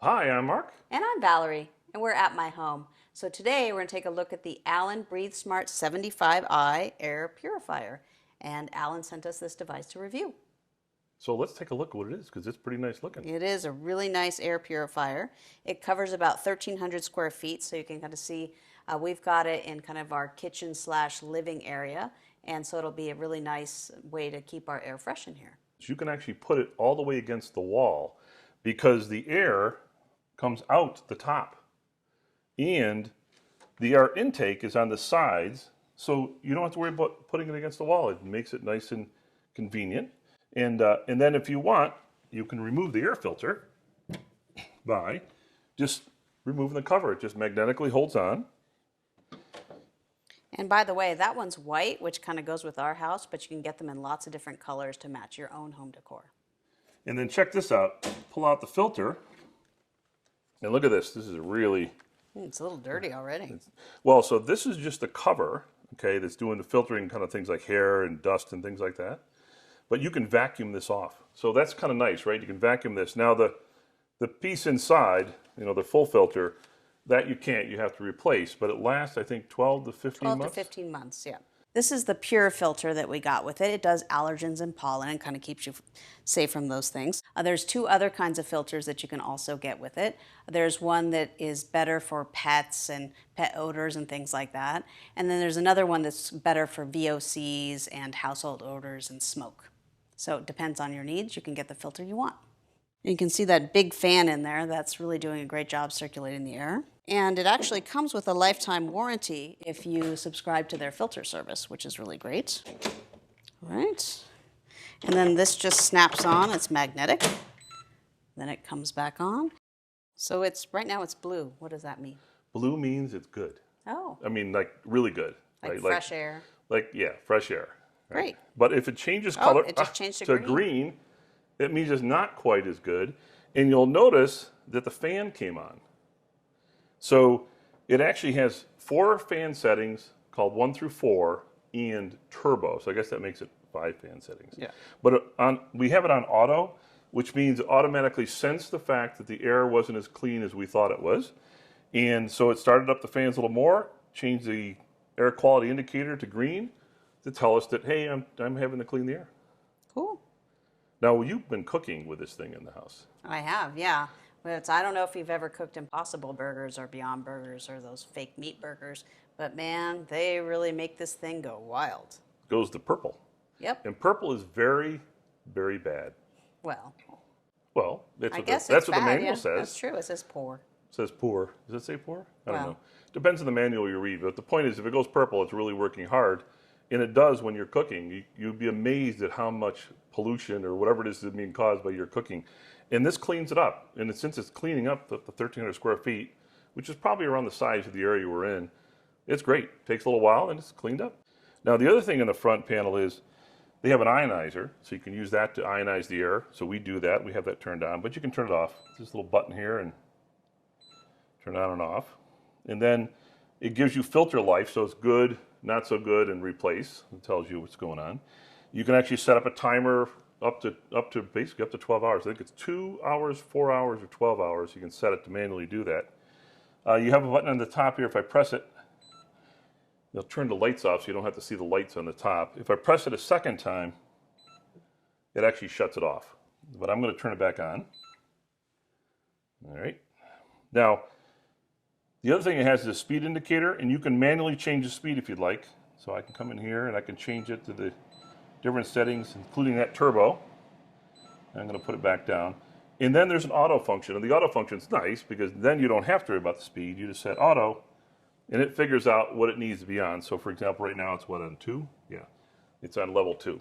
Hi, I'm Mark. And I'm Valerie, and we're at my home. So today we're going to take a look at the Alen BreatheSmart 75i Air Purifier. And Alan sent us this device to review. So let's take a look at what it is because it's pretty nice looking. It is a really nice air purifier. It covers about 1,300 square feet, so you can kind of see we've got it in kind of our kitchen slash living area. And so it'll be a really nice way to keep our air fresh in here. So you can actually put it all the way against the wall because the air comes out the top and the air intake is on the sides, so you don't have to worry about putting it against the wall. It makes it nice and convenient. And then if you want, you can remove the air filter by just removing the cover. It just magnetically holds on. And by the way, that one's white, which kind of goes with our house, but you can get them in lots of different colors to match your own home decor. And then check this out. Pull out the filter. And look at this. This is really... It's a little dirty already. Well, so this is just the cover, okay, that's doing the filtering kind of things like hair and dust and things like that. But you can vacuum this off. So that's kind of nice, right? You can vacuum this. Now the piece inside, the full filter, that you can't, you have to replace. But it lasts, I think, 12 to 15 months? 12 to 15 months, yeah. This is the pure filter that we got with it. It does allergens and pollen and kind of keeps you safe from those things. There's two other kinds of filters that you can also get with it. There's one that is better for pets and pet odors and things like that. And then there's another one that's better for VOCs and household odors and smoke. So it depends on your needs. You can get the filter you want. You can see that big fan in there. That's really doing a great job circulating the air. And it actually comes with a lifetime warranty if you subscribe to their filter service, which is really great. All right. And then this just snaps on. It's magnetic. Then it comes back on. So right now it's blue. What does that mean? Blue means it's good. Oh. I mean, like really good. Like right? fresh air. Yeah, fresh air. Right? Great. But if it changes color it just changed to green, it means it's not quite as good. And you'll notice that the fan came on. So it actually has 4 fan settings called 1 through 4 and turbo. So I guess that makes it 5 fan settings. Yeah. But we have it on auto, which means it automatically sensed the fact that the air wasn't as clean as we thought it was. And so it started up the fans a little more, changed the air quality indicator to green to tell us that, hey, I'm having to clean the air. Cool. Now, you've been cooking with this thing in the house. I have, yeah. But I don't know if you've ever cooked Impossible Burgers or Beyond Burgers or those fake meat burgers, but man, they really make this thing go wild. Goes to purple. Yep. And purple is very, very bad. Well, that's what the manual says. That's true. It says poor. It says poor. Does it say poor? I don't know. Depends on the manual you read. But the point is, if it goes purple, it's really working hard. And it does when you're cooking. You'd be amazed at how much pollution or whatever it is that's being caused by your cooking. And this cleans it up. And since it's cleaning up the 1,300 square feet, which is probably around the size of the area we're in, it's great. It takes a little while and it's cleaned up. Now, the other thing in the front panel is they have an ionizer, so you can use that to ionize the air. So we do that. We have that turned on, but you can turn it off. There's this little button here and turn it on and off. And then it gives you filter life, so it's good, not so good, and replace. It tells you what's going on. You can actually set up a timer up to basically up to 12 hours. I think it's 2 hours, 4 hours, or 12 hours. You can set it to manually do that. You have a button on the top here. If I press it, it'll turn the lights off so you don't have to see the lights on the top. If I press it a second time, it actually shuts it off. But I'm going to turn it back on. All right. Now, the other thing it has is a speed indicator, and you can manually change the speed if you'd like. So I can come in here and I can change it to the different settings, including that turbo. I'm going to put it back down. And then there's an auto function, and the auto function is nice because then you don't have to worry about the speed. You just set auto, and it figures out what it needs to be on. So for example, right now it's what, on 2? Yeah, it's on level 2.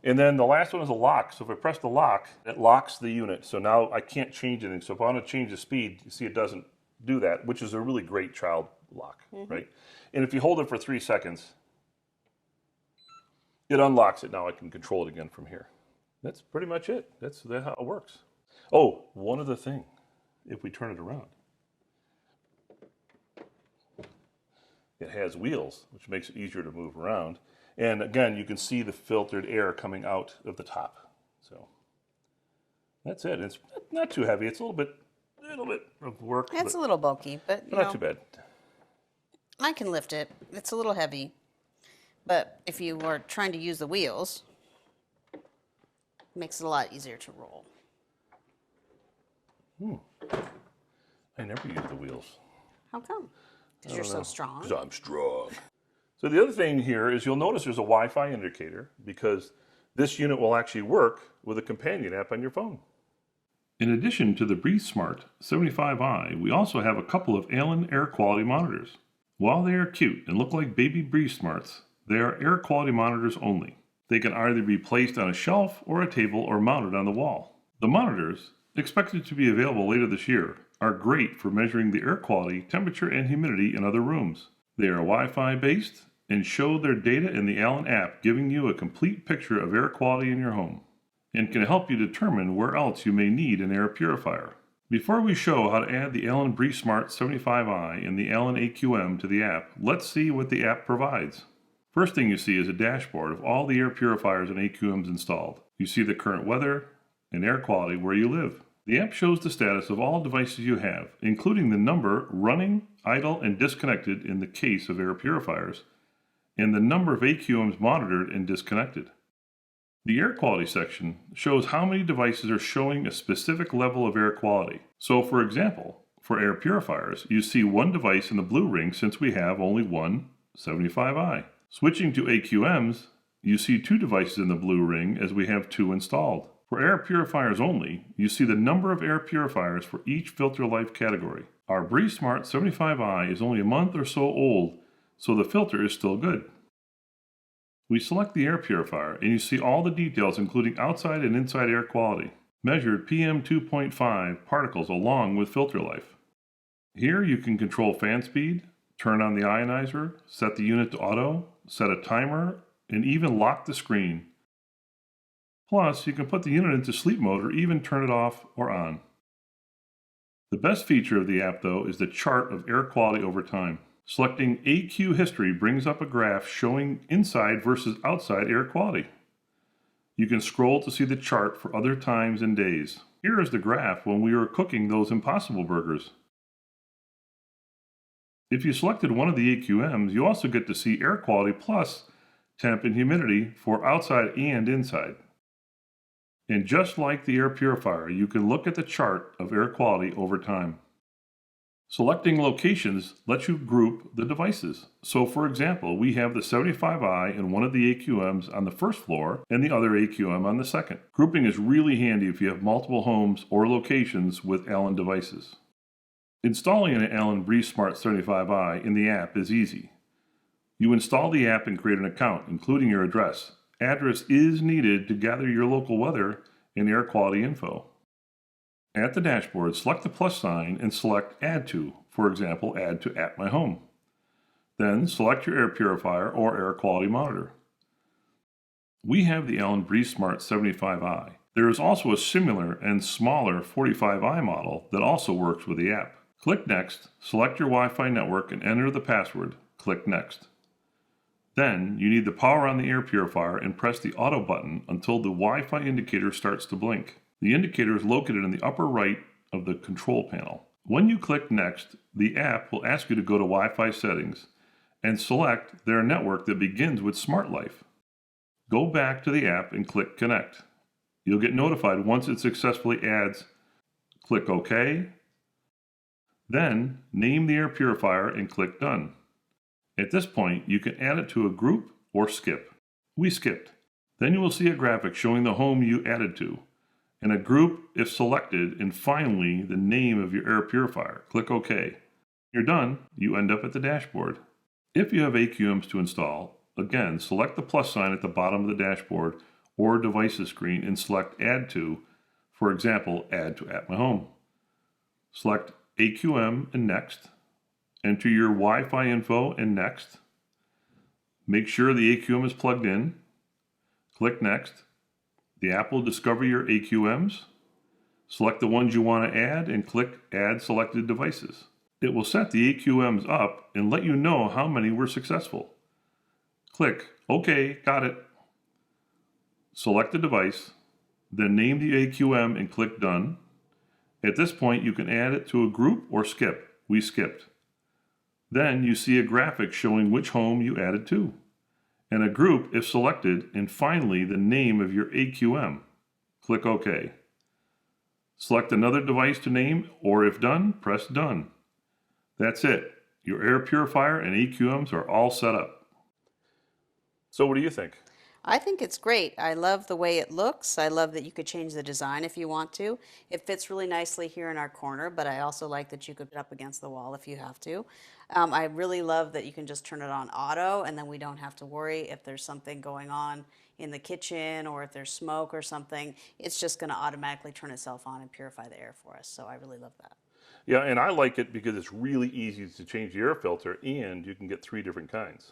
And then the last one is a lock. So if I press the lock, it locks the unit. So now I can't change anything. So if I want to change the speed, you see it doesn't do that, which is a really great child lock, right? And if you hold it for 3 seconds, it unlocks it. Now I can control it again from here. That's pretty much it. That's how it works. Oh, one other thing, if we turn it around. It has wheels, which makes it easier to move around. And again, you can see the filtered air coming out of the top. So that's it. It's not too heavy. It's a little bit little bit of work. It's a little bulky, but you not know, too bad. I can lift it. It's a little heavy, but if you are trying to use the wheels, it makes it a lot easier to roll. I never use the wheels. How come? Because you're so strong. Because I'm strong. So the other thing here is you'll notice there's a Wi-Fi indicator because this unit will actually work with a companion app on your phone. In addition to the BreatheSmart 75i, we also have a couple of Alen air quality monitors. While they are cute and look like baby BreatheSmarts, they are air quality monitors only. They can either be placed on a shelf or a table or mounted on the wall. The monitors, expected to be available later this year, are great for measuring the air quality, temperature, and humidity in other rooms. They are Wi-Fi based and show their data in the Alen app, giving you a complete picture of air quality in your home, and can help you determine where else you may need an air purifier. Before we show how to add the Alen BreatheSmart 75i and the Alen AQM to the app, let's see what the app provides. First thing you see is a dashboard of all the air purifiers and AQMs installed. You see the current weather and air quality where you live. The app shows the status of all devices you have, including the number running, idle, and disconnected in the case of air purifiers, and the number of AQMs monitored and disconnected. The air quality section shows how many devices are showing a specific level of air quality. So for example, for air purifiers, you see one device in the blue ring since we have only one 75i. Switching to AQMs, you see two devices in the blue ring as we have two installed. For air purifiers only, you see the number of air purifiers for each filter life category. Our BreatheSmart 75i is only a month or so old, so the filter is still good. We select the air purifier and you see all the details including outside and inside air quality, measured PM 2.5 particles along with filter life. Here you can control fan speed, turn on the ionizer, set the unit to auto, set a timer, and even lock the screen. Plus, you can put the unit into sleep mode or even turn it off or on. The best feature of the app, though, is the chart of air quality over time. Selecting AQ history brings up a graph showing inside versus outside air quality. You can scroll to see the chart for other times and days. Here is the graph when we were cooking those Impossible burgers. If you selected one of the AQMs, you also get to see air quality plus temp and humidity for outside and inside. And just like the air purifier, you can look at the chart of air quality over time. Selecting locations lets you group the devices. So for example, we have the 75i and one of the AQMs on the first floor and the other AQM on the second. Grouping is really handy if you have multiple homes or locations with Alen devices. Installing an Alen BreatheSmart 75i in the app is easy. You install the app and create an account, including your address. Address is needed to gather your local weather and air quality info. At the dashboard, select the plus sign and select Add To, for example, Add to At My Home. Then select your air purifier or air quality monitor. We have the Alen BreatheSmart 75i. There is also a similar and smaller 45i model that also works with the app. Click Next, select your Wi-Fi network and enter the password. Click Next. Then, you need to power on the air purifier and press the auto button until the Wi-Fi indicator starts to blink. The indicator is located in the upper right of the control panel. When you click Next, the app will ask you to go to Wi-Fi settings and select their network that begins with Smart Life. Go back to the app and click Connect. You'll get notified once it successfully adds. Click OK. Then, name the air purifier and click Done. At this point, you can add it to a group or skip. We skipped. Then you will see a graphic showing the home you added to, and a group if selected, and finally the name of your air purifier. Click OK. When you're done, you end up at the dashboard. If you have AQMs to install, again, select the plus sign at the bottom of the dashboard or devices screen and select Add To, for example, Add to At My Home. Select AQM and Next. Enter your Wi-Fi info and Next. Make sure the AQM is plugged in. Click Next. The app will discover your AQMs. Select the ones you want to add and click Add Selected Devices. It will set the AQMs up and let you know how many were successful. Click OK, got it. Select the device, then name the AQM and click Done. At this point, you can add it to a group or skip. We skipped. Then you see a graphic showing which home you added to, and a group if selected, and finally the name of your AQM. Click OK. Select another device to name, or if done, press Done. That's it. Your air purifier and AQMs are all set up. So what do you think? I think it's great. I love the way it looks. I love that you could change the design if you want to. It fits really nicely here in our corner, but I also like that you could put it up against the wall if you have to. I really love that you can just turn it on auto, and then we don't have to worry if there's something going on in the kitchen or if there's smoke or something. It's just going to automatically turn itself on and purify the air for us. So I really love that. Yeah, and I like it because it's really easy to change the air filter, and you can get 3 different kinds.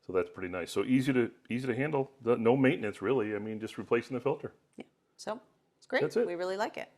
So that's pretty nice. So easy to handle. No maintenance really. I mean, just replacing the filter. Yeah. So it's great. That's it. We really like it.